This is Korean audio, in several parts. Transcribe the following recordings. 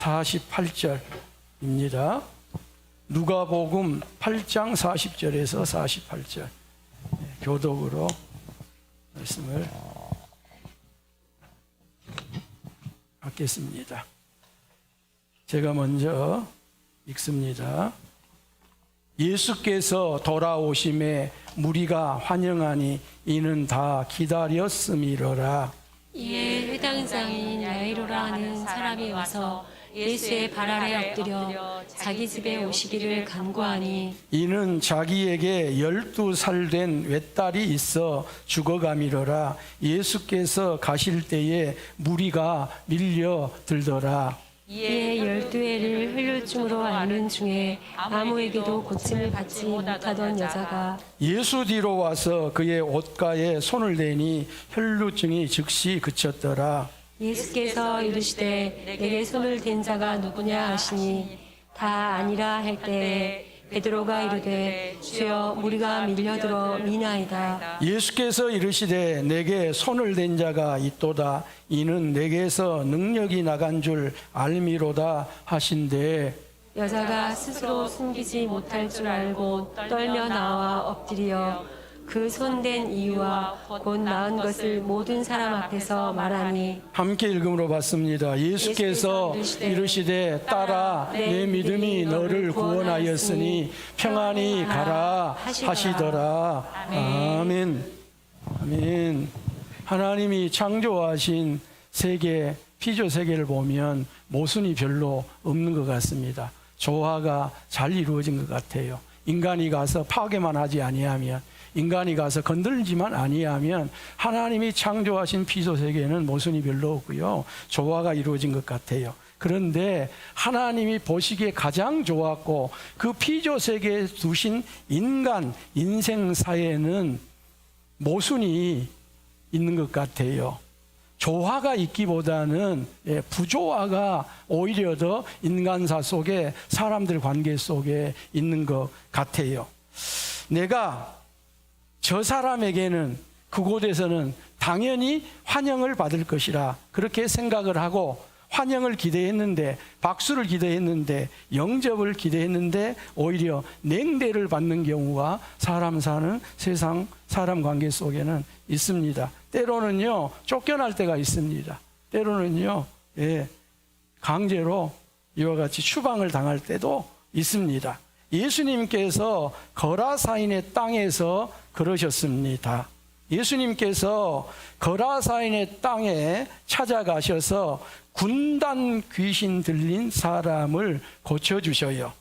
48절입니다. 누가복음 8장 40절에서 48절 교독으로 말씀을 받겠습니다. 제가 먼저 읽습니다. 예수께서 돌아오심에 무리가 환영하니 이는 다 기다렸음이로라. 이에 회당장인 야이로라 하는 사람이 와서 예수의 발 아래 엎드려 자기 집에 오시기를 간구하니 이는 자기에게 12살 된 외딸이 있어 죽어가미로라. 예수께서 가실 때에 무리가 밀려들더라. 이에 12해를 혈루증으로 앓는 중에 아무에게도 고침을 받지 못하던 여자가 예수 뒤로 와서 그의 옷가에 손을 대니 혈루증이 즉시 그쳤더라. 예수께서 이르시되 내게 손을 댄 자가 누구냐 하시니 다 아니라 할 때에 베드로가 이르되 주여 무리가 밀려들어 미나이다. 예수께서 이르시되 내게 손을 댄 자가 있도다. 이는 내게서 능력이 나간 줄 알미로다 하신대. 여자가 스스로 숨기지 못할 줄 알고 떨며 나와 엎드려 그 손댄 이유와 곧 나은 것을 모든 사람 앞에서 말하니 함께 읽음으로 받습니다. 예수께서 이르시되 딸아 내 믿음이 너를 구원하였으니 평안히 가라 하시더라. 아멘. 아멘. 하나님이 창조하신 세계, 피조 세계를 보면 모순이 별로 없는 것 같습니다. 조화가 잘 이루어진 것 같아요. 인간이 가서 파괴만 하지 아니하면, 인간이 가서 건들지만 아니하면 하나님이 창조하신 피조 세계는 모순이 별로 없고요, 조화가 이루어진 것 같아요. 그런데 하나님이 보시기에 가장 좋았고 그 피조 세계에 두신 인간 인생사에는 모순이 있는 것 같아요. 조화가 있기보다는 부조화가 오히려 더 인간사 속에, 사람들 관계 속에 있는 것 같아요. 내가 저 사람에게는 그곳에서는 당연히 환영을 받을 것이라 그렇게 생각을 하고 환영을 기대했는데, 박수를 기대했는데, 영접을 기대했는데 오히려 냉대를 받는 경우가 사람 사는 세상 사람 관계 속에는 있습니다. 때로는요 쫓겨날 때가 있습니다. 때로는요 강제로 이와 같이 추방을 당할 때도 있습니다. 예수님께서 거라사인의 땅에서 그러셨습니다. 예수님께서 거라사인의 땅에 찾아가셔서 군단 귀신 들린 사람을 고쳐주셔요.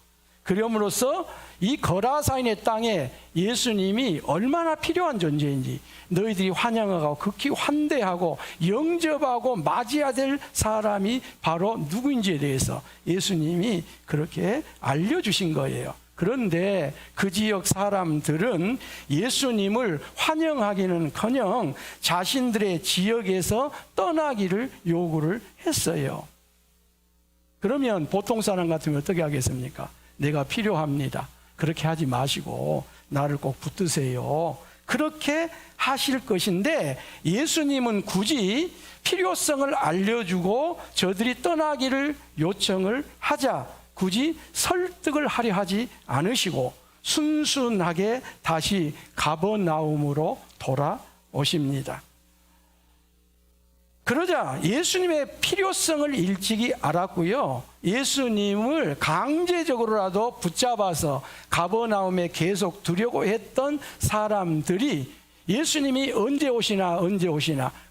그럼으로써 이 거라사인의 땅에 예수님이 얼마나 필요한 존재인지, 너희들이 환영하고 극히 환대하고 영접하고 맞이해야 될 사람이 바로 누구인지에 대해서 예수님이 그렇게 알려주신 거예요. 그런데 그 지역 사람들은 예수님을 환영하기는커녕 자신들의 지역에서 떠나기를 요구를 했어요. 그러면 보통 사람 같으면 어떻게 하겠습니까? 내가 필요합니다. 그렇게 하지 마시고 나를 꼭 붙드세요. 그렇게 하실 것인데 예수님은 굳이 필요성을 알려주고 저들이 떠나기를 요청을 하자 굳이 설득을 하려 하지 않으시고 순순하게 다시 가버나움으로 돌아오십니다. 그러자 예수님의 필요성을 일찍이 알았고요, 예수님을 강제적으로라도 붙잡아서 가버나움에 계속 두려고 했던 사람들이 예수님이 언제 오시나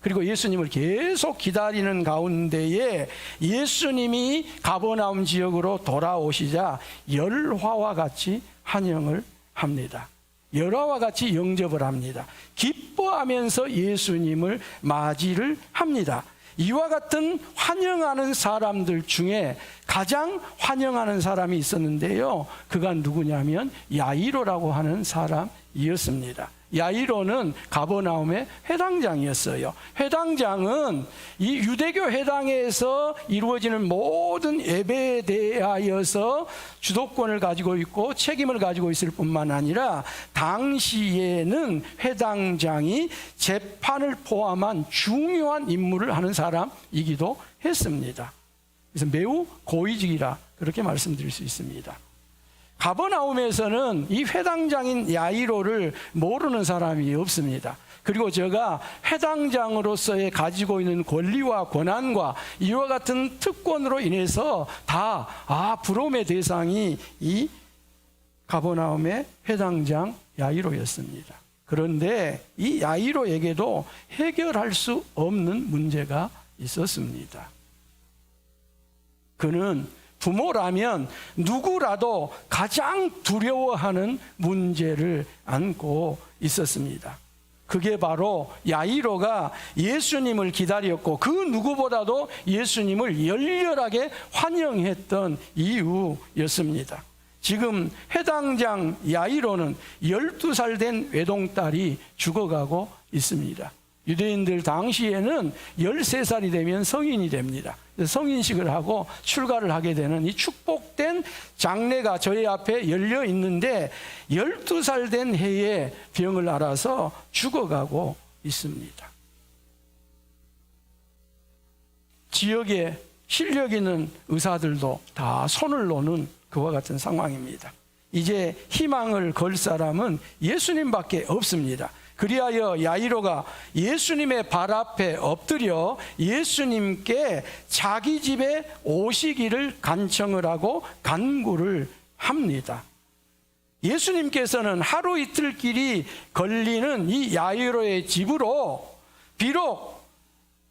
그리고 예수님을 계속 기다리는 가운데에 예수님이 가버나움 지역으로 돌아오시자 열화와 같이 환영을 합니다. 열화와 같이 영접을 합니다. 기뻐하면서 예수님을 맞이를 합니다. 이와 같은 환영하는 사람들 중에 가장 환영하는 사람이 있었는데요, 그가 누구냐면 야이로라고 하는 사람이었습니다. 야이로는 가버나움의 회당장이었어요. 회당장은 이 유대교 회당에서 이루어지는 모든 예배에 대하여서 주도권을 가지고 있고 책임을 가지고 있을 뿐만 아니라 당시에는 회당장이 재판을 포함한 중요한 임무를 하는 사람이기도 했습니다. 그래서 매우 고위직이라 그렇게 말씀드릴 수 있습니다. 가버나움에서는 이 회당장인 야이로를 모르는 사람이 없습니다. 그리고 제가 회당장으로서의 가지고 있는 권리와 권한과 이와 같은 특권으로 인해서 다 부러움의 대상이 이 가버나움의 회당장 야이로였습니다. 그런데 이 야이로에게도 해결할 수 없는 문제가 있었습니다. 그는 부모라면 누구라도 가장 두려워하는 문제를 안고 있었습니다. 그게 바로 야이로가 예수님을 기다렸고 그 누구보다도 예수님을 열렬하게 환영했던 이유였습니다. 지금 회당장 야이로는 12살 된 외동딸이 죽어가고 있습니다. 유대인들 당시에는 13살이 되면 성인이 됩니다. 성인식을 하고 출가를 하게 되는 이 축복된 장례가 저희 앞에 열려 있는데 12살 된 해에 병을 앓아서 죽어가고 있습니다. 지역에 실력 있는 의사들도 다 손을 놓는 그와 같은 상황입니다. 이제 희망을 걸 사람은 예수님밖에 없습니다. 그리하여 야이로가 예수님의 발 앞에 엎드려 예수님께 자기 집에 오시기를 간청을 하고 간구를 합니다. 예수님께서는 하루 이틀 길이 걸리는 이 야이로의 집으로 비록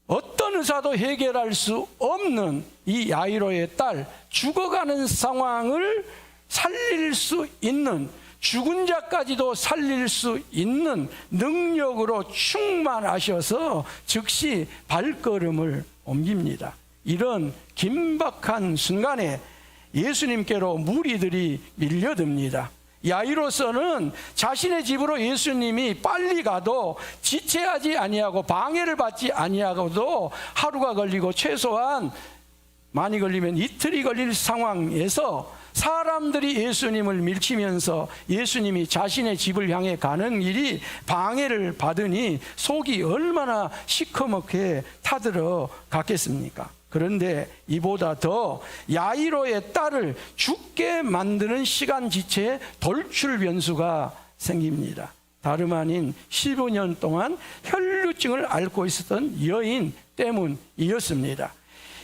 어떤 의사도 해결할 수 없는 이 야이로의 딸, 죽어가는 상황을 살릴 수 있는, 죽은 자까지도 살릴 수 있는 능력으로 충만하셔서 즉시 발걸음을 옮깁니다. 이런 긴박한 순간에 예수님께로 무리들이 밀려듭니다. 야이로서는 자신의 집으로 예수님이 빨리 가도 지체하지 아니하고 방해를 받지 아니하고도 하루가 걸리고 최소한 많이 걸리면 이틀이 걸릴 상황에서 사람들이 예수님을 밀치면서 예수님이 자신의 집을 향해 가는 길이 방해를 받으니 속이 얼마나 시커멓게 타들어 갔겠습니까? 그런데 이보다 더 야이로의 딸을 죽게 만드는 시간지체에 돌출 변수가 생깁니다. 다름 아닌 15년 동안 혈루증을 앓고 있었던 여인 때문이었습니다.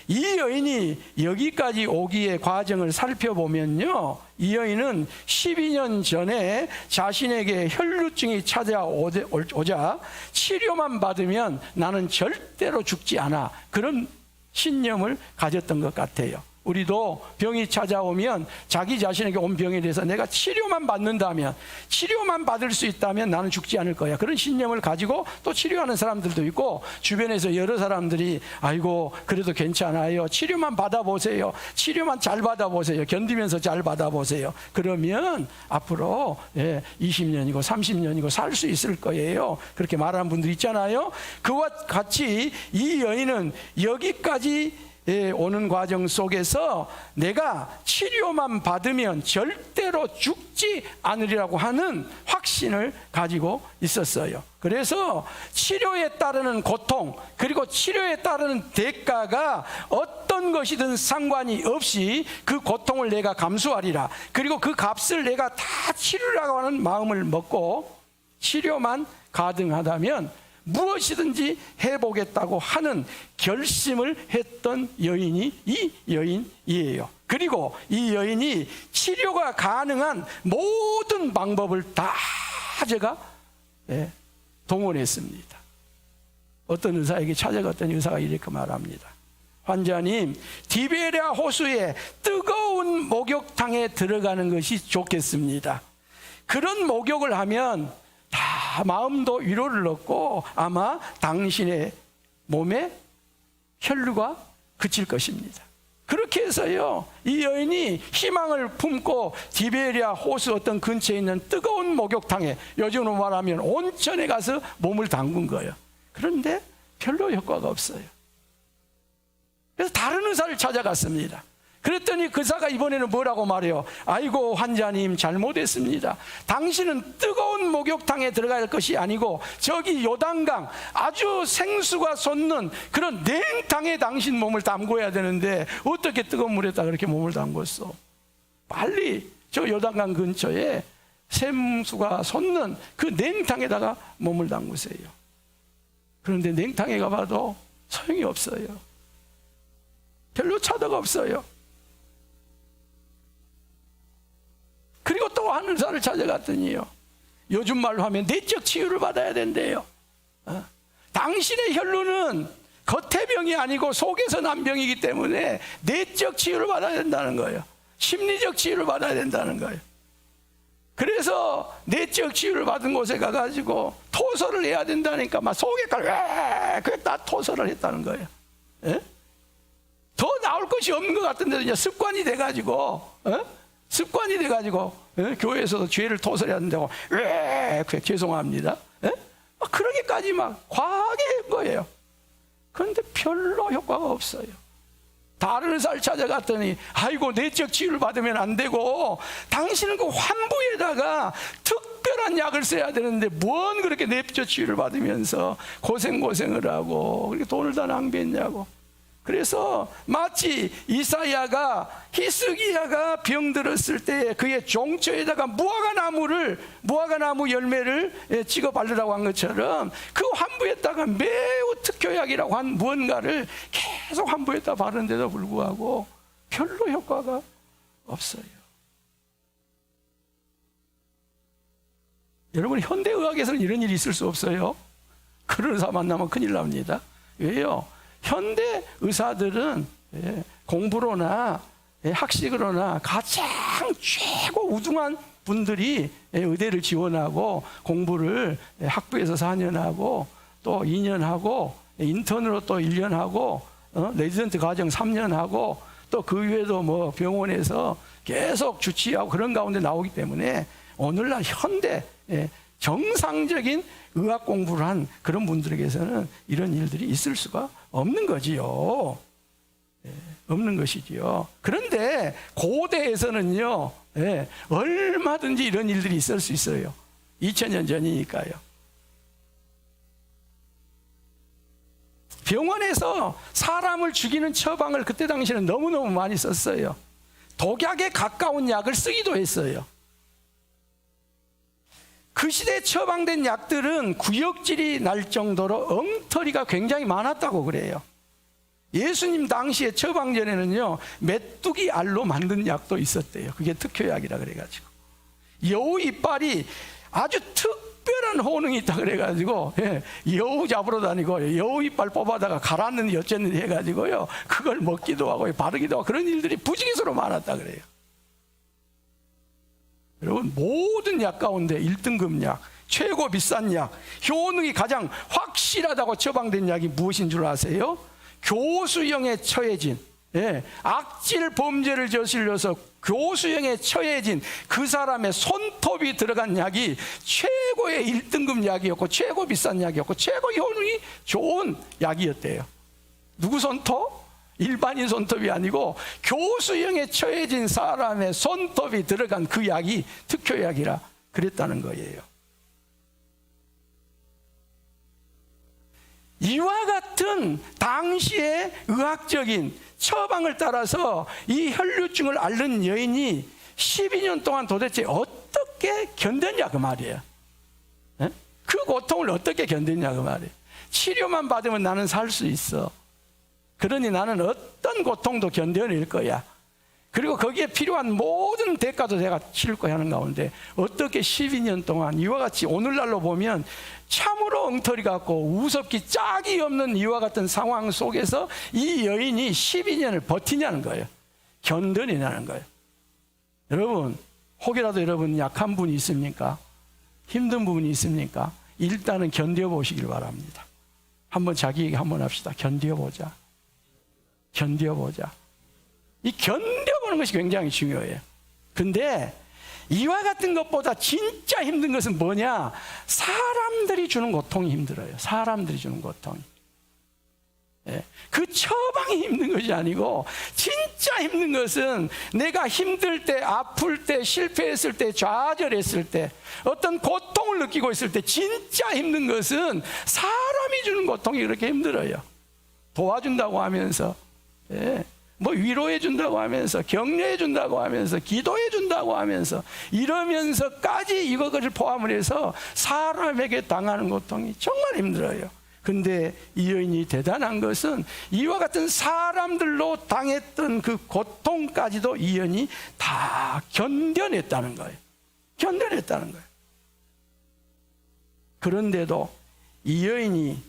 이 여인이 여기까지 오기의 과정을 살펴보면요, 이 여인은 12년 전에 자신에게 혈루증이 찾아오자 치료만 받으면 나는 절대로 죽지 않아, 그런 신념을 가졌던 것 같아요. 우리도 병이 찾아오면 자기 자신에게 온 병에 대해서 내가 치료만 받는다면, 치료만 받을 수 있다면 나는 죽지 않을 거야, 그런 신념을 가지고 또 치료하는 사람들도 있고, 주변에서 여러 사람들이 아이고 그래도 괜찮아요, 치료만 받아보세요, 치료만 잘 받아보세요, 견디면서 잘 받아보세요, 그러면 앞으로 20년이고 30년이고 살 수 있을 거예요, 그렇게 말하는 분들 있잖아요. 그와 같이 이 여인은 여기까지 오는 과정 속에서 내가 치료만 받으면 절대로 죽지 않으리라고 하는 확신을 가지고 있었어요. 그래서 치료에 따르는 고통, 그리고 치료에 따르는 대가가 어떤 것이든 상관이 없이 그 고통을 내가 감수하리라, 그리고 그 값을 내가 다 치르라고 하는 마음을 먹고 치료만 가능하다면 무엇이든지 해보겠다고 하는 결심을 했던 여인이 이 여인이에요. 그리고 이 여인이 치료가 가능한 모든 방법을 다 제가 동원했습니다. 어떤 의사에게 찾아갔더니 의사가 이렇게 말합니다. 환자님, 디베랴 호수에 뜨거운 목욕탕에 들어가는 것이 좋겠습니다. 그런 목욕을 하면 다 마음도 위로를 얻고 아마 당신의 몸에 혈루가 그칠 것입니다. 그렇게 해서요, 이 여인이 희망을 품고 디베랴 호수 어떤 근처에 있는 뜨거운 목욕탕에, 요즘으로 말하면 온천에 가서 몸을 담근 거예요. 그런데 별로 효과가 없어요. 그래서 다른 의사를 찾아갔습니다. 그랬더니 그 의사가 이번에는 뭐라고 말해요? 아이고 환자님 잘못했습니다. 당신은 뜨거운 목욕탕에 들어갈 것이 아니고 저기 요단강 아주 생수가 솟는 그런 냉탕에 당신 몸을 담궈야 되는데 어떻게 뜨거운 물에다 그렇게 몸을 담궜어? 빨리 저 요단강 근처에 생수가 솟는 그 냉탕에다가 몸을 담그세요. 그런데 냉탕에 가봐도 소용이 없어요. 별로 차도가 없어요. 그리고 또 한 의사를 찾아갔더니요, 요즘 말로 하면 내적 치유를 받아야 된대요. 당신의 혈루는 겉의 병이 아니고 속에서 난 병이기 때문에 내적 치유를 받아야 된다는 거예요. 심리적 치유를 받아야 된다는 거예요. 그래서 내적 치유를 받은 곳에 가가지고 토설을 해야 된다니까 막 속에까지 다 토설을 했다는 거예요. 예? 더 나올 것이 없는 것 같은데 이제 습관이 돼가지고 습관이 돼가지고 교회에서도 죄를 토설해야 된다고 죄송합니다. 그러기까지 막 과하게 한 거예요. 그런데 별로 효과가 없어요. 다른 의사를 찾아갔더니 아이고 내적 치유를 받으면 안 되고 당신은 그 환부에다가 특별한 약을 써야 되는데 뭔 그렇게 내적 치유를 받으면서 고생을 하고 그렇게 돈을 다 낭비했냐고. 그래서 마치 이사야가 히스기야가 병들었을 때 그의 종처에다가 무화과나무 열매를 찍어 바르라고 한 것처럼 그 환부에다가 매우 특효약이라고 한 무언가를 계속 환부에다 바르는데도 불구하고 별로 효과가 없어요. 여러분 현대의학에서는 이런 일이 있을 수 없어요. 그런 의사 만나면 큰일 납니다. 왜요? 현대 의사들은 공부로나 학식으로나 가장 최고 우등한 분들이 의대를 지원하고 공부를 학부에서 4년 하고 또 2년 하고 인턴으로 또 1년 하고 레지던트 과정 3년 하고 또 그 외에도 뭐 병원에서 계속 주치하고 그런 가운데 나오기 때문에 오늘날 현대 정상적인 의학 공부를 한 그런 분들에게서는 이런 일들이 있을 수가 없는 거지요. 없는 것이지요. 그런데 고대에서는요, 얼마든지 이런 일들이 있을 수 있어요. 2000년 전이니까요. 병원에서 사람을 죽이는 처방을 그때 당시에는 너무너무 많이 썼어요. 독약에 가까운 약을 쓰기도 했어요. 그 시대에 처방된 약들은 구역질이 날 정도로 엉터리가 굉장히 많았다고 그래요. 예수님 당시에 처방전에는요, 메뚜기 알로 만든 약도 있었대요. 그게 특효약이라 그래가지고. 여우 이빨이 아주 특별한 효능이 있다 그래가지고 여우 잡으러 다니고 여우 이빨 뽑아다가 갈았는지 어쨌는지 해가지고요, 그걸 먹기도 하고 바르기도 하고 그런 일들이 부지기수로 많았다 그래요. 여러분 모든 약 가운데 1등급 약, 최고 비싼 약, 효능이 가장 확실하다고 처방된 약이 무엇인 줄 아세요? 교수형에 처해진, 악질 범죄를 저질러서 교수형에 처해진 그 사람의 손톱이 들어간 약이 최고의 1등급 약이었고 최고 비싼 약이었고 최고 효능이 좋은 약이었대요. 누구 손톱? 일반인 손톱이 아니고 교수형에 처해진 사람의 손톱이 들어간 그 약이 특효약이라 그랬다는 거예요. 이와 같은 당시의 의학적인 처방을 따라서 이 혈류증을 앓는 여인이 12년 동안 도대체 어떻게 견뎠냐 그 말이에요. 그 고통을 어떻게 견뎠냐 그 말이에요. 치료만 받으면 나는 살 수 있어. 그러니 나는 어떤 고통도 견뎌낼 거야. 그리고 거기에 필요한 모든 대가도 내가 치를 거야 하는 가운데 어떻게 12년 동안 이와 같이 오늘날로 보면 참으로 엉터리 같고 우습기 짝이 없는 이와 같은 상황 속에서 이 여인이 12년을 버티냐는 거예요. 견뎌내냐는 거예요. 여러분 혹이라도 여러분 약한 분이 있습니까? 힘든 부분이 있습니까? 일단은 견뎌보시길 바랍니다. 한번 자기에게 한번 합시다. 견뎌보자. 견뎌보자. 이 견뎌보는 것이 굉장히 중요해요. 근데 이와 같은 것보다 진짜 힘든 것은 뭐냐? 사람들이 주는 고통이 힘들어요. 사람들이 주는 고통이. 그 처방이 힘든 것이 아니고, 진짜 힘든 것은 내가 힘들 때, 아플 때, 실패했을 때, 좌절했을 때, 어떤 고통을 느끼고 있을 때, 진짜 힘든 것은 사람이 주는 고통이 그렇게 힘들어요. 도와준다고 하면서, 뭐 위로해 준다고 하면서, 격려해 준다고 하면서, 기도해 준다고 하면서, 이러면서까지 이것을 포함을 해서 사람에게 당하는 고통이 정말 힘들어요. 근데 이 여인이 대단한 것은 이와 같은 사람들로 당했던 그 고통까지도 이 여인이 다 견뎌냈다는 거예요. 견뎌냈다는 거예요. 그런데도 이 여인이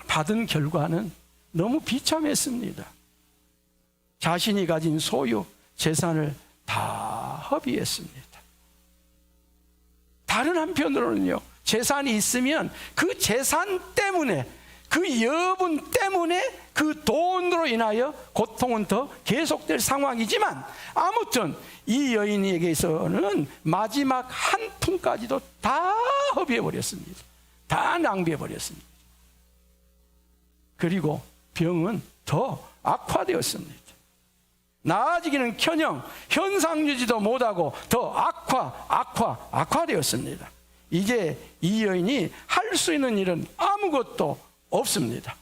받은 결과는 너무 비참했습니다. 자신이 가진 소유, 재산을 다 허비했습니다. 다른 한편으로는요, 재산이 있으면 그 재산 때문에, 그 여분 때문에 그 돈으로 인하여 고통은 더 계속될 상황이지만, 아무튼 이 여인에게서는 마지막 한 푼까지도 다 허비해버렸습니다. 다 낭비해버렸습니다. 그리고 병은 더 악화되었습니다. 나아지기는커녕 현상 유지도 못하고 더 악화되었습니다. 이제 이 여인이 할 수 있는 일은 아무것도 없습니다.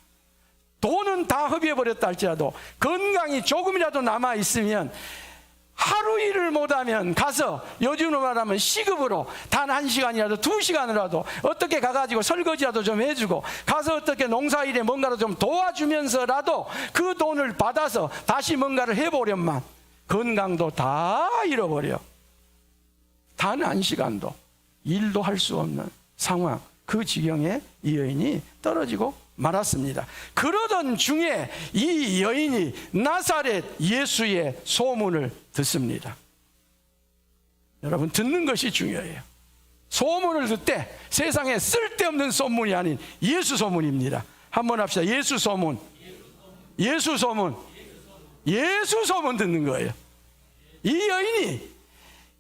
돈은 다 허비해버렸다 할지라도 건강이 조금이라도 남아있으면 하루 일을 못하면 가서, 요즘으로 말하면 시급으로 단 1시간이라도 2시간이라도 어떻게 가가지고 설거지라도 좀 해주고, 가서 어떻게 농사일에 뭔가를 좀 도와주면서라도 그 돈을 받아서 다시 뭔가를 해보련만 건강도 다 잃어버려. 단 1시간도 일도 할 수 없는 상황, 그 지경에 이 여인이 떨어지고 말았습니다. 그러던 중에 이 여인이 나사렛 예수의 소문을 듣습니다. 여러분, 듣는 것이 중요해요. 소문을 듣되 세상에 쓸데없는 소문이 아닌 예수 소문입니다. 한번 합시다. 예수 소문. 예수 소문. 예수 소문 듣는 거예요. 이 여인이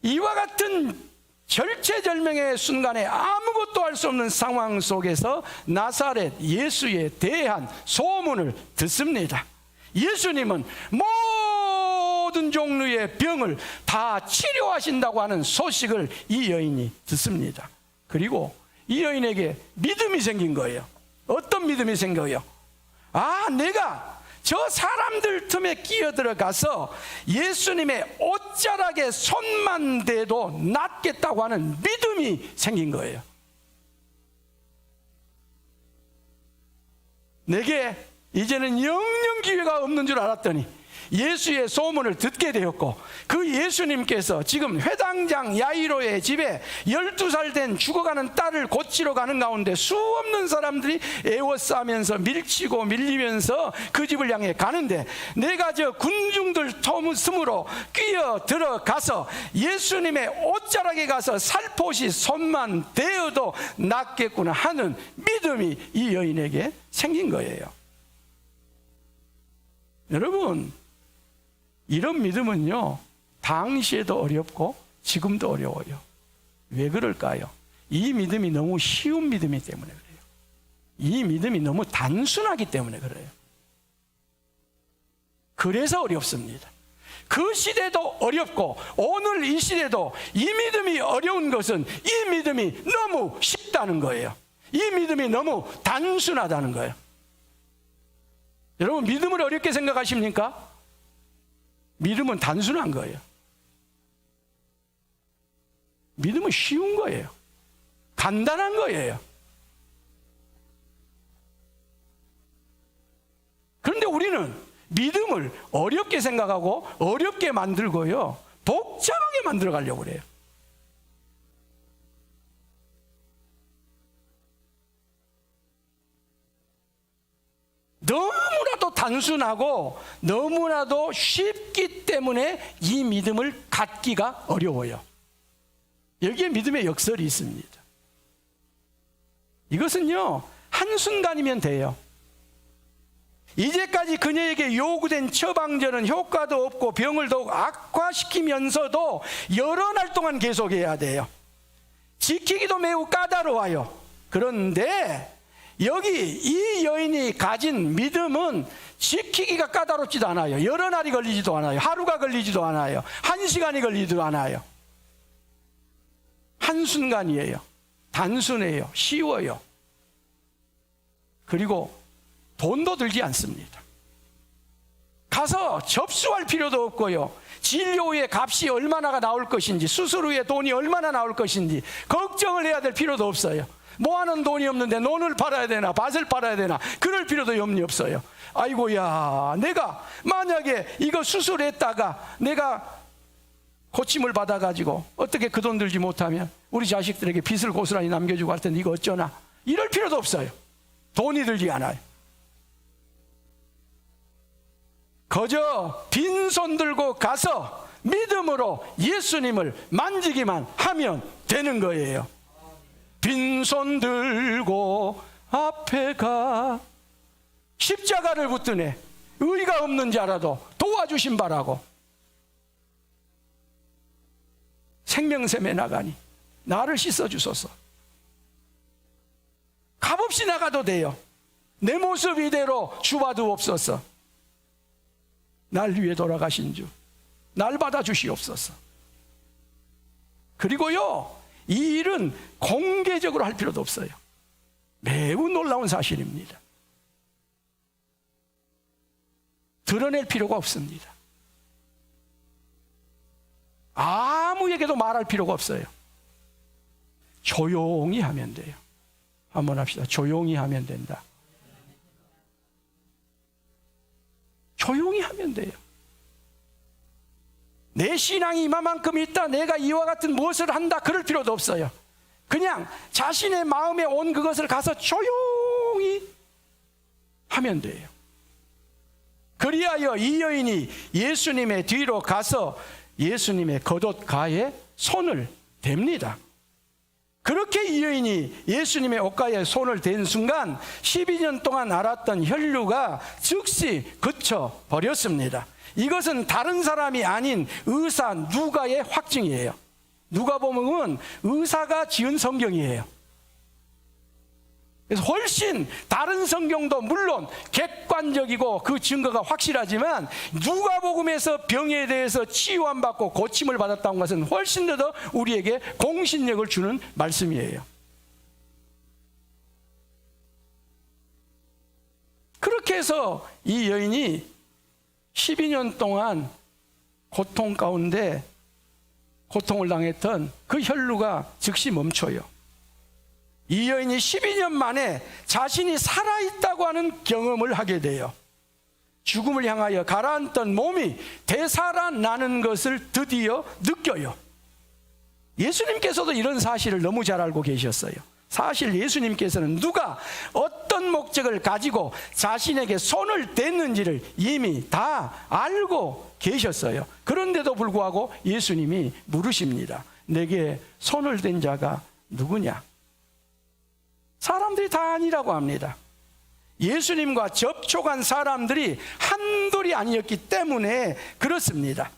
이와 같은 절체절명의 순간에 아무것도 할 수 없는 상황 속에서 나사렛 예수에 대한 소문을 듣습니다. 예수님은 모든 종류의 병을 다 치료하신다고 하는 소식을 이 여인이 듣습니다. 그리고 이 여인에게 믿음이 생긴 거예요. 어떤 믿음이 생겨요? 아, 내가 저 사람들 틈에 끼어들어가서 예수님의 옷자락에 손만 대도 낫겠다고 하는 믿음이 생긴 거예요. 내게 이제는 영영 기회가 없는 줄 알았더니 예수의 소문을 듣게 되었고, 그 예수님께서 지금 회당장 야이로의 집에 12살 된 죽어가는 딸을 고치러 가는 가운데 수없는 사람들이 애워싸면서 밀치고 밀리면서 그 집을 향해 가는데, 내가 저 군중들 틈으로 끼어 들어가서 예수님의 옷자락에 가서 살포시 손만 대어도 낫겠구나 하는 믿음이 이 여인에게 생긴 거예요. 여러분, 이런 믿음은요, 당시에도 어렵고 지금도 어려워요. 왜 그럴까요? 이 믿음이 너무 쉬운 믿음이기 때문에 그래요. 이 믿음이 너무 단순하기 때문에 그래요. 그래서 어렵습니다. 그 시대도 어렵고 오늘 이 시대도 이 믿음이 어려운 것은 이 믿음이 너무 쉽다는 거예요. 이 믿음이 너무 단순하다는 거예요. 여러분, 믿음을 어렵게 생각하십니까? 믿음은 단순한 거예요. 믿음은 쉬운 거예요. 간단한 거예요. 그런데 우리는 믿음을 어렵게 생각하고 어렵게 만들고요, 복잡하게 만들어 가려고 그래요. 너무나도 단순하고 너무나도 쉽기 때문에 이 믿음을 갖기가 어려워요. 여기에 믿음의 역설이 있습니다. 이것은요, 한순간이면 돼요. 이제까지 그녀에게 요구된 처방전은 효과도 없고 병을 더욱 악화시키면서도 여러 날 동안 계속해야 돼요. 지키기도 매우 까다로워요. 그런데 여기 이 여인이 가진 믿음은 지키기가 까다롭지도 않아요. 여러 날이 걸리지도 않아요. 하루가 걸리지도 않아요. 1시간이 걸리지도 않아요. 한순간이에요. 단순해요. 쉬워요. 그리고 돈도 들지 않습니다. 가서 접수할 필요도 없고요. 진료 후에 값이 얼마나가 나올 것인지, 수술 후에 돈이 얼마나 나올 것인지 걱정을 해야 될 필요도 없어요. 모아놓은 돈이 없는데 논을 팔아야 되나 밭을 팔아야 되나 그럴 필요도 없어요. 아이고야, 내가 만약에 이거 수술했다가 내가 고침을 받아가지고 어떻게 그 돈 들지 못하면 우리 자식들에게 빚을 고스란히 남겨주고 할 텐데 이거 어쩌나, 이럴 필요도 없어요. 돈이 들지 않아요. 그저 빈손 들고 가서 믿음으로 예수님을 만지기만 하면 되는 거예요. 빈손 들고 앞에 가, 십자가를 붙드네. 의가 없는 자라도 도와주신 바라고 생명샘에 나가니 나를 씻어주소서. 값없이 나가도 돼요. 내 모습 이대로 주봐도 없어서. 날 위해 돌아가신 주, 날 받아주시옵소서. 그리고요, 이 일은 공개적으로 할 필요도 없어요. 매우 놀라운 사실입니다. 드러낼 필요가 없습니다. 아무에게도 말할 필요가 없어요. 조용히 하면 돼요. 한번 합시다. 조용히 하면 된다. 조용히 하면 돼요. 내 신앙이 이만큼 있다, 내가 이와 같은 무엇을 한다, 그럴 필요도 없어요. 그냥 자신의 마음에 온 그것을 가서 조용히 하면 돼요. 그리하여 이 여인이 예수님의 뒤로 가서 예수님의 겉옷가에 손을 댑니다. 그렇게 이 여인이 예수님의 옷가에 손을 댄 순간 12년 동안 앓았던 혈류가 즉시 그쳐 버렸습니다. 이것은 다른 사람이 아닌 의사 누가의 확증이에요. 누가복음은 의사가 지은 성경이에요. 그래서 훨씬 다른 성경도 물론 객관적이고 그 증거가 확실하지만 누가복음에서 병에 대해서 치유받고 고침을 받았다는 것은 훨씬 더 우리에게 공신력을 주는 말씀이에요. 그렇게 해서 이 여인이 12년 동안 고통 가운데 고통을 당했던 그 혈루가 즉시 멈춰요. 이 여인이 12년 만에 자신이 살아있다고 하는 경험을 하게 돼요. 죽음을 향하여 가라앉던 몸이 되살아나는 것을 드디어 느껴요. 예수님께서도 이런 사실을 너무 잘 알고 계셨어요. 사실 예수님께서는 누가 어떤 목적을 가지고 자신에게 손을 댔는지를 이미 다 알고 계셨어요. 그런데도 불구하고 예수님이 물으십니다. 내게 손을 댄 자가 누구냐? 사람들이 다 아니라고 합니다. 예수님과 접촉한 사람들이 한둘이 아니었기 때문에 그렇습니다.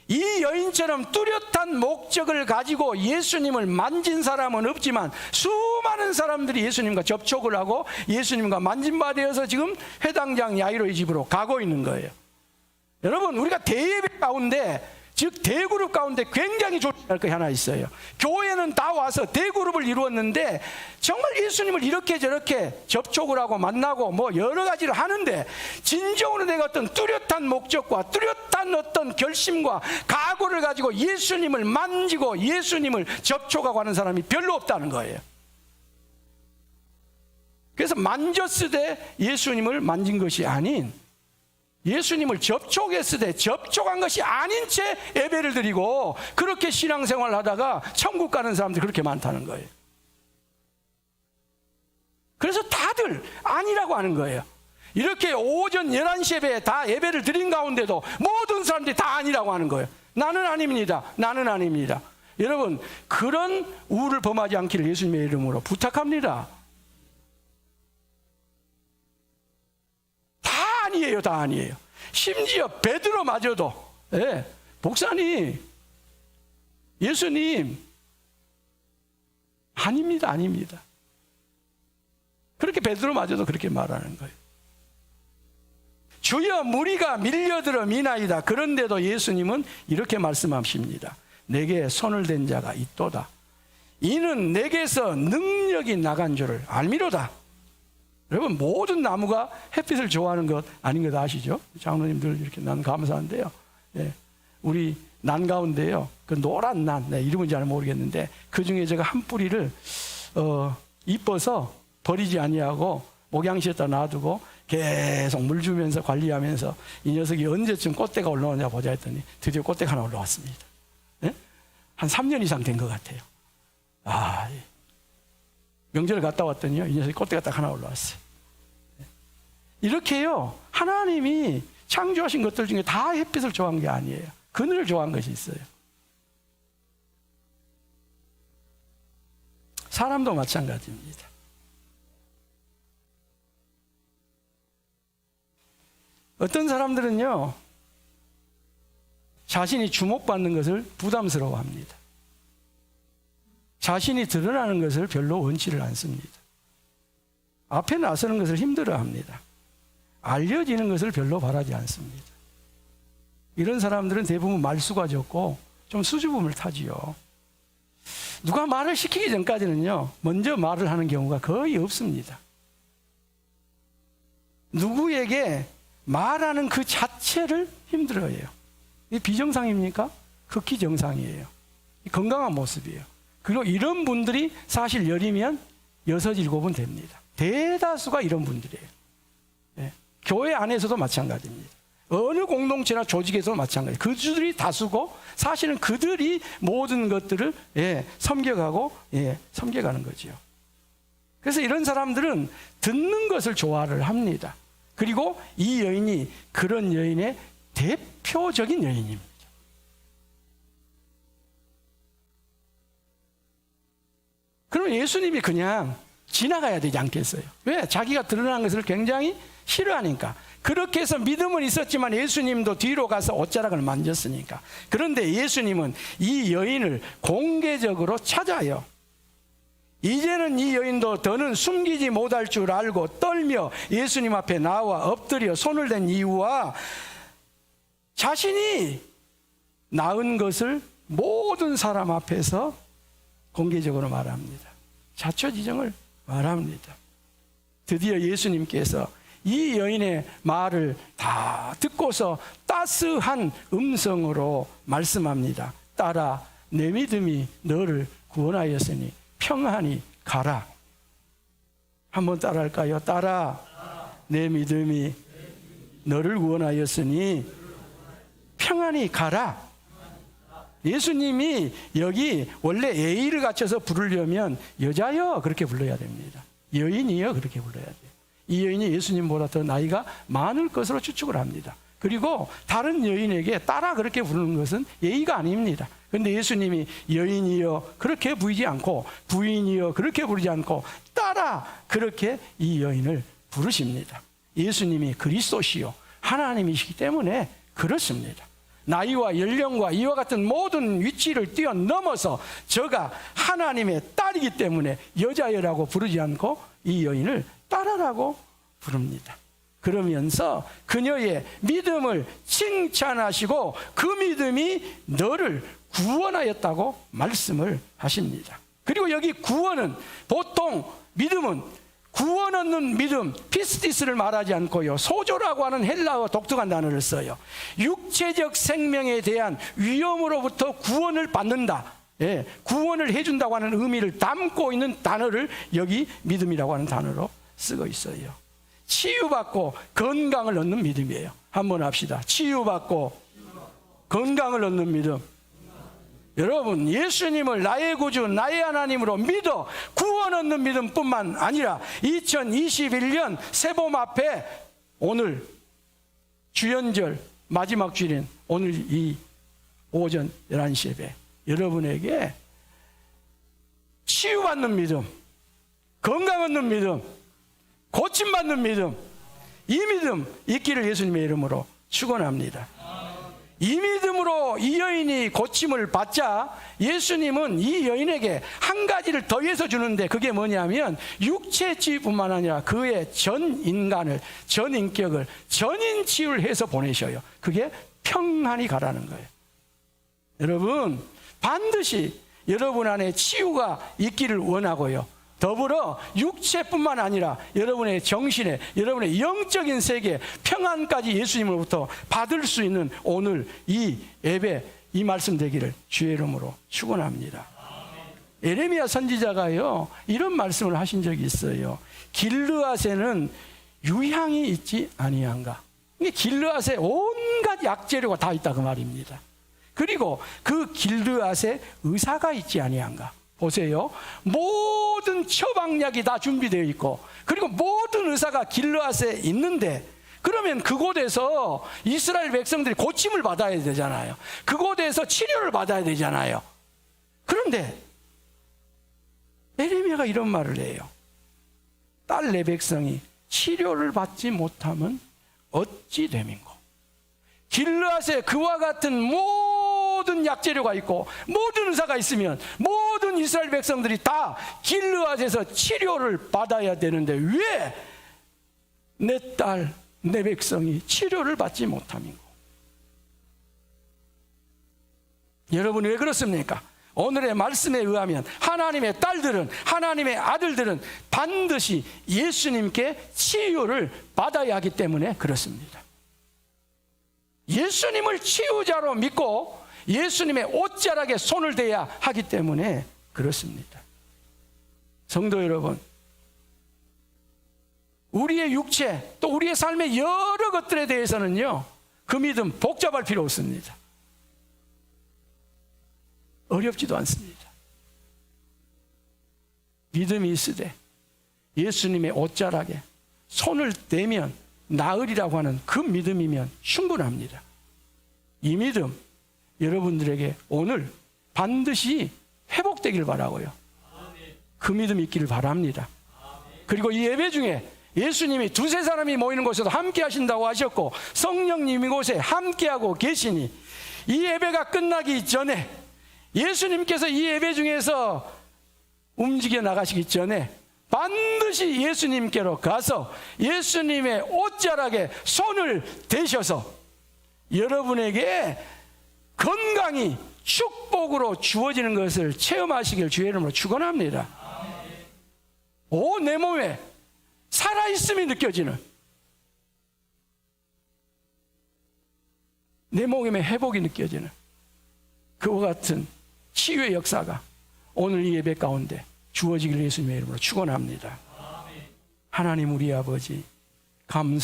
이 여인처럼 뚜렷한 목적을 가지고 예수님을 만진 사람은 없지만 수많은 사람들이 예수님과 접촉을 하고 예수님과 만진바되어서 지금 회당장 야이로의 집으로 가고 있는 거예요. 여러분, 우리가 대예배 가운데, 즉 대그룹 가운데 굉장히 조심할 게 하나 있어요. 교회는 다 와서 대그룹을 이루었는데 정말 예수님을 이렇게 저렇게 접촉을 하고 만나고 뭐 여러 가지를 하는데 진정으로 내가 어떤 뚜렷한 목적과 뚜렷한 어떤 결심과 각오를 가지고 예수님을 만지고 예수님을 접촉하고 하는 사람이 별로 없다는 거예요. 그래서 만졌으되 예수님을 만진 것이 아닌, 예수님을 접촉했을 때 접촉한 것이 아닌 채 예배를 드리고 그렇게 신앙생활을 하다가 천국 가는 사람들이 그렇게 많다는 거예요. 그래서 다들 아니라고 하는 거예요. 이렇게 오전 11시 예배에 다 예배를 드린 가운데도 모든 사람들이 다 아니라고 하는 거예요. 나는 아닙니다. 나는 아닙니다. 여러분, 그런 우를 범하지 않기를 예수님의 이름으로 부탁합니다. 아니에요, 다 아니에요. 심지어 베드로마저도, 예, 목사님, 예수님, 아닙니다, 아닙니다. 그렇게 베드로마저도 그렇게 말하는 거예요. 주여 무리가 밀려들어 미나이다. 그런데도 예수님은 이렇게 말씀하십니다. 내게 손을 댄 자가 있도다. 이는 내게서 능력이 나간 줄을 알미로다. 여러분, 모든 나무가 햇빛을 좋아하는 것 아닌 것 아시죠? 장로님들 이렇게 난 감사한데요. 예, 우리 난 가운데요, 그 노란 난, 이름은 잘 모르겠는데 그 중에 제가 한 뿌리를 이뻐서 버리지 아니하고 목양실에다 놔두고 계속 물 주면서 관리하면서 이 녀석이 언제쯤 꽃대가 올라오냐 보자 했더니 드디어 꽃대가 하나 올라왔습니다. 예? 한 3년 이상 된 것 같아요. 명절을 갔다 왔더니요, 이 녀석이 꽃대가 딱 하나 올라왔어요. 이렇게요, 하나님이 창조하신 것들 중에 다 햇빛을 좋아한 게 아니에요. 그늘을 좋아한 것이 있어요. 사람도 마찬가지입니다. 어떤 사람들은요, 자신이 주목받는 것을 부담스러워합니다. 자신이 드러나는 것을 별로 원치를 않습니다. 앞에 나서는 것을 힘들어합니다. 알려지는 것을 별로 바라지 않습니다. 이런 사람들은 대부분 말수가 적고 좀 수줍음을 타지요. 누가 말을 시키기 전까지는요, 먼저 말을 하는 경우가 거의 없습니다. 누구에게 말하는 그 자체를 힘들어해요. 이게 비정상입니까? 극히 정상이에요. 건강한 모습이에요. 그리고 이런 분들이 사실 열이면 6, 7은 됩니다. 대다수가 이런 분들이에요. 예. 교회 안에서도 마찬가지입니다. 어느 공동체나 조직에서도 마찬가지예요. 그들이 다수고 사실은 그들이 모든 것들을 섬겨가고 섬겨가는 거죠. 그래서 이런 사람들은 듣는 것을 좋아를 합니다. 그리고 이 여인이 그런 여인의 대표적인 여인입니다. 그럼 예수님이 그냥 지나가야 되지 않겠어요? 왜? 자기가 드러난 것을 굉장히 싫어하니까. 그렇게 해서 믿음은 있었지만 예수님도 뒤로 가서 옷자락을 만졌으니까. 그런데 예수님은 이 여인을 공개적으로 찾아요. 이제는 이 여인도 더는 숨기지 못할 줄 알고 떨며 예수님 앞에 나와 엎드려 손을 댄 이유와 자신이 낳은 것을 모든 사람 앞에서 공개적으로 말합니다. 자초지정을 말합니다. 드디어 예수님께서 이 여인의 말을 다 듣고서 따스한 음성으로 말씀합니다. 딸아, 내 믿음이 너를 구원하였으니 평안히 가라. 한번 따라할까요? 딸아, 내 믿음이 너를 구원하였으니 평안히 가라. 예수님이 여기 원래 예의를 갖춰서 부르려면 여자여 그렇게 불러야 됩니다. 여인이여 그렇게 불러야 돼요. 이 여인이 예수님보다 더 나이가 많을 것으로 추측을 합니다. 그리고 다른 여인에게 딸아 그렇게 부르는 것은 예의가 아닙니다. 그런데 예수님이 여인이여 그렇게 부르지 않고 부인이여 그렇게 부르지 않고 딸아 그렇게 이 여인을 부르십니다. 예수님이 그리스도시요 하나님이시기 때문에 그렇습니다. 나이와 연령과 이와 같은 모든 위치를 뛰어넘어서 저가 하나님의 딸이기 때문에 여자여라고 부르지 않고 이 여인을 딸아라고 부릅니다. 그러면서 그녀의 믿음을 칭찬하시고 그 믿음이 너를 구원하였다고 말씀을 하십니다. 그리고 여기 구원은 보통 믿음은 구원 얻는 믿음, 피스티스를 말하지 않고요. 소조라고 하는 헬라어 독특한 단어를 써요. 육체적 생명에 대한 위험으로부터 구원을 받는다. 구원을 해준다고 하는 의미를 담고 있는 단어를 여기 믿음이라고 하는 단어로 쓰고 있어요. 치유받고 건강을 얻는 믿음이에요. 한번 합시다. 치유받고 건강을 얻는 믿음. 여러분, 예수님을 나의 구주, 나의 하나님으로 믿어 구원 얻는 믿음뿐만 아니라 2021년 새봄 앞에 오늘 주연절 마지막 주일인 오늘 이 오전 11시 예배 여러분에게 치유받는 믿음, 건강 얻는 믿음, 고침받는 믿음, 이 믿음 있기를 예수님의 이름으로 축원합니다. 이 믿음으로 이 여인이 고침을 받자 예수님은 이 여인에게 한 가지를 더해서 주는데, 그게 뭐냐면 육체 치유뿐만 아니라 그의 전 인간을, 전 인격을 전인 치유해서 보내셔요. 그게 평안히 가라는 거예요. 여러분, 반드시 여러분 안에 치유가 있기를 원하고요, 더불어 육체뿐만 아니라 여러분의 정신에, 여러분의 영적인 세계에 평안까지 예수님으로부터 받을 수 있는 오늘 이 예배, 이 말씀 되기를 주의 이름으로 축원합니다. 예레미야 선지자가요 이런 말씀을 하신 적이 있어요. 길르앗에는 유향이 있지 아니한가. 이게 길르앗에 온갖 약재료가 다 있다 그 말입니다. 그리고 그 길르앗에 의사가 있지 아니한가. 보세요. 모든 처방약이 다 준비되어 있고, 그리고 모든 의사가 길르앗에 있는데, 그러면 그곳에서 이스라엘 백성들이 고침을 받아야 되잖아요. 그곳에서 치료를 받아야 되잖아요. 그런데 예레미야가 이런 말을 해요. 딸 내 백성이 치료를 받지 못하면 어찌 됨인고. 길르앗에 그와 같은 모든 약재료가 있고 모든 의사가 있으면 모든 이스라엘 백성들이 다 길르앗에서 치료를 받아야 되는데 왜 내 딸, 내 백성이 치료를 받지 못함인고. 여러분이 왜 그렇습니까? 오늘의 말씀에 의하면 하나님의 딸들은, 하나님의 아들들은 반드시 예수님께 치유를 받아야 하기 때문에 그렇습니다. 예수님을 치유자로 믿고 예수님의 옷자락에 손을 대야 하기 때문에 그렇습니다. 성도 여러분, 우리의 육체 또 우리의 삶의 여러 것들에 대해서는요 그 믿음 복잡할 필요 없습니다. 어렵지도 않습니다. 믿음이 있으되 예수님의 옷자락에 손을 대면 나으리라고 하는 그 믿음이면 충분합니다. 이 믿음 여러분들에게 오늘 반드시 회복되길 바라고요. 그 믿음 있기를 바랍니다. 그리고 이 예배 중에 예수님이 두세 사람이 모이는 곳에도 함께 하신다고 하셨고 성령님 이곳에 함께하고 계시니 이 예배가 끝나기 전에 예수님께서 이 예배 중에서 움직여 나가시기 전에 반드시 예수님께로 가서 예수님의 옷자락에 손을 대셔서 여러분에게 건강이 축복으로 주어지는 것을 체험하시길 주의 이름으로 축원합니다. 오, 내 몸에 살아있음이 느껴지는, 내 몸에 회복이 느껴지는 그와 같은 치유의 역사가 오늘 이 예배 가운데 주어지길 예수님의 이름으로 축원합니다. 하나님 우리 아버지 감사